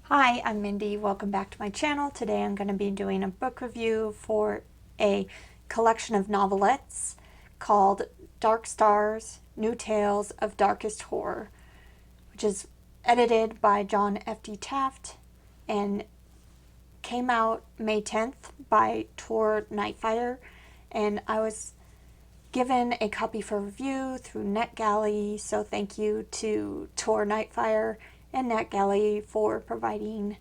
Hi, I'm Mindy. Welcome back to my channel. Today I'm going to be doing a book review for a collection of novelettes called Dark Stars, New Tales of Darkest Horror, which is edited by John F.D. Taft and came out May 10th by Tor Nightfire, and I was given a copy for review through NetGalley, so thank you to Tor Nightfire and NetGalley for providing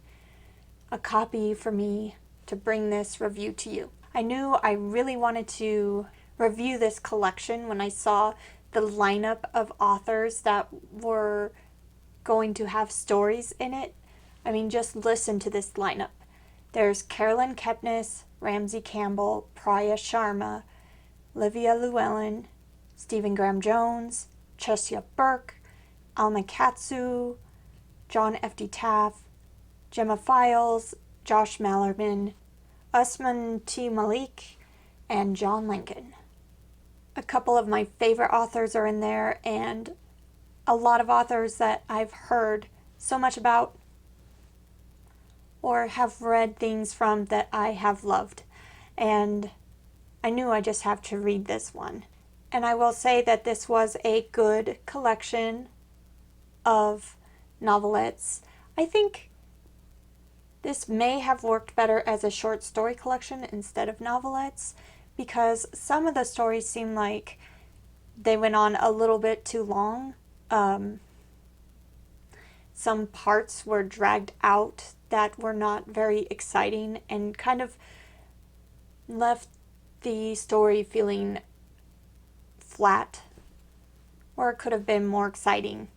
a copy for me to bring this review to you. I knew I really wanted to review this collection when I saw the lineup of authors that were going to have stories in it. I mean, just listen to this lineup. There's Carolyn Kepnes, Ramsey Campbell, Priya Sharma, Livia Llewellyn, Stephen Graham Jones, Chesia Burke, Alma Katsu, John F.D. Taft, Gemma Files, Josh Mallerman, Usman T. Malik, and John Lincoln. A couple of my favorite authors are in there, and a lot of authors that I've heard so much about or have read things from that I have loved. And I knew I just have to read this one. And I will say that this was a good collection of novelettes. I think this may have worked better as a short story collection instead of novelettes, because some of the stories seem like they went on a little bit too long. Some parts were dragged out that were not very exciting and kind of left the story feeling flat, or it could have been more exciting.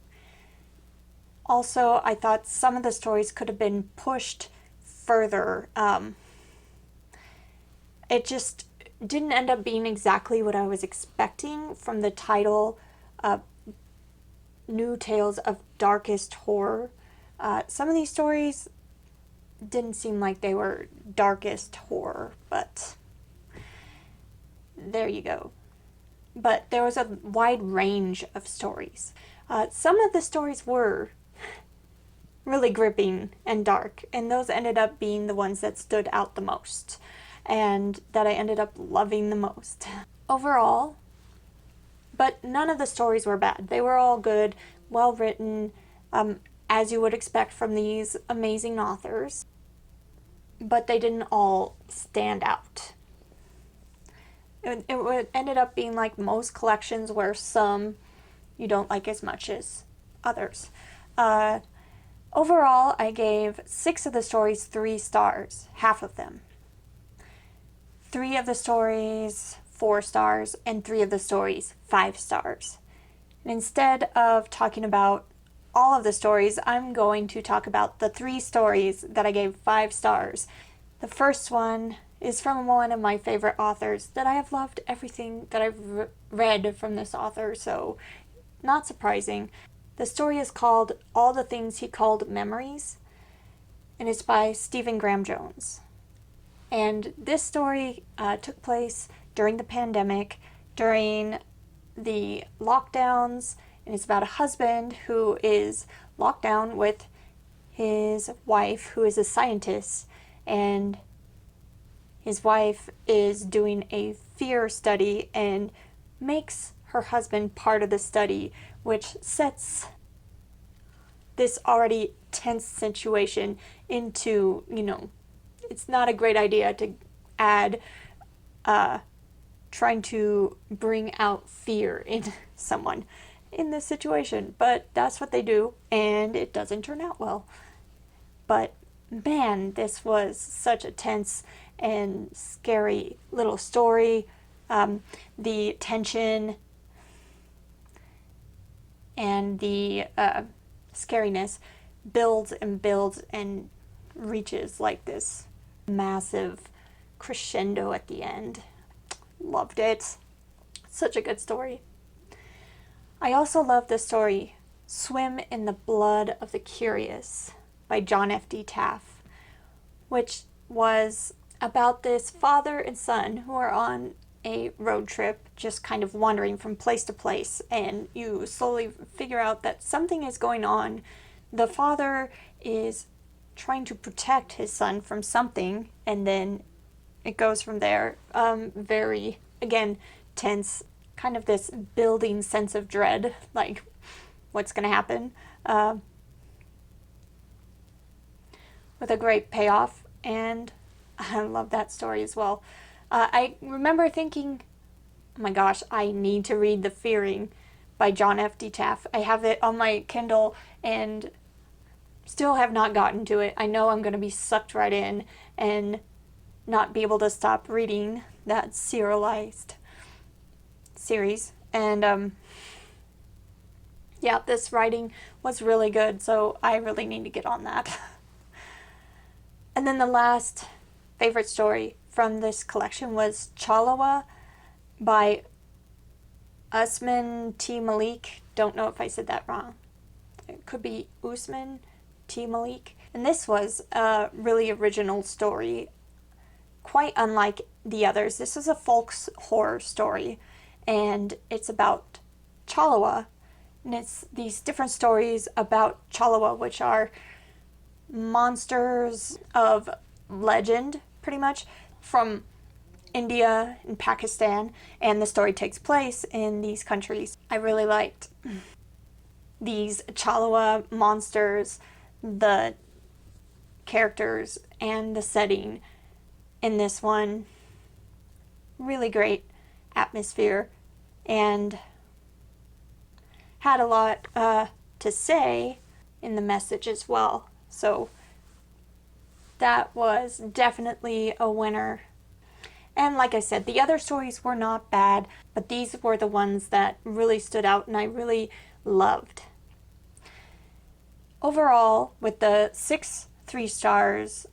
Also, I thought some of the stories could have been pushed further. It just didn't end up being exactly what I was expecting from the title, New Tales of Darkest Horror. Some of these stories didn't seem like they were darkest horror, but there you go. But there was a wide range of stories. Some of the stories were really gripping and dark, and those ended up being the ones that stood out the most and that I ended up loving the most overall. But none of the stories were bad. They were all good, well written, as you would expect from these amazing authors, but they didn't all stand out. It ended up being like most collections, where some you don't like as much as others. Overall, I gave 6 of the stories 3 stars, half of them. 3 of the stories 4 stars, and 3 of the stories 5 stars. And instead of talking about all of the stories, I'm going to talk about the 3 stories that I gave 5 stars. The first one is from one of my favorite authors that I have loved everything that I've read from this author, so not surprising. The story is called All the Things He Called Memories, and it's by Stephen Graham Jones. And this story took place during the pandemic, during the lockdowns, and it's about a husband who is locked down with his wife, who is a scientist, and his wife is doing a fear study and makes her husband part of the study, which sets this already tense situation into, it's not a great idea to add trying to bring out fear in someone in this situation, but that's what they do, and it doesn't turn out well. But man, this was such a tense and scary little story. The tension and the scariness builds and builds and reaches like this massive crescendo at the end. Loved it. Such a good story. I also love the story Swim in the Blood of the Curious by John F.D. Taft, which was about this father and son who are on a road trip, just kind of wandering from place to place, and you slowly figure out that something is going on. The father is trying to protect his son from something, and then it goes from there. Very, again, tense, kind of this building sense of dread, like what's going to happen, with a great payoff, and I love that story as well. I remember thinking, oh my gosh, I need to read The Fearing by John F. D. Taft. I have it on my Kindle and still have not gotten to it. I know I'm going to be sucked right in and not be able to stop reading that serialized series. And yeah, this writing was really good, so I really need to get on that. And then the last favorite story from this collection was Chalawa by Usman T. Malik. Don't know if I said that wrong. It could be Usman T. Malik. And this was a really original story, quite unlike the others. This is a folk horror story, and it's about Chalawa. And it's these different stories about Chalawa, which are monsters of legend, pretty much, from India and Pakistan, and the story takes place in these countries. I really liked these Chalawa monsters, the characters, and the setting in this one. Really great atmosphere, and had a lot to say in the message as well. So that was definitely a winner. And like I said, the other stories were not bad, but these were the ones that really stood out and I really loved. Overall, with the 6 3-stars,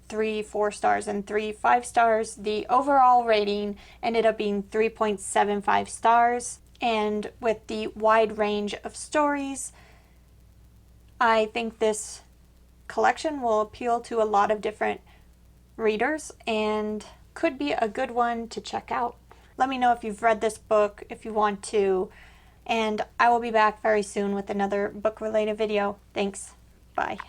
3 4-stars, and 3 5-stars, the overall rating ended up being 3.75 stars. And with the wide range of stories, I think this collection will appeal to a lot of different readers and could be a good one to check out. Let me know if you've read this book, if you want to, and I will be back very soon with another book-related video. Thanks. Bye.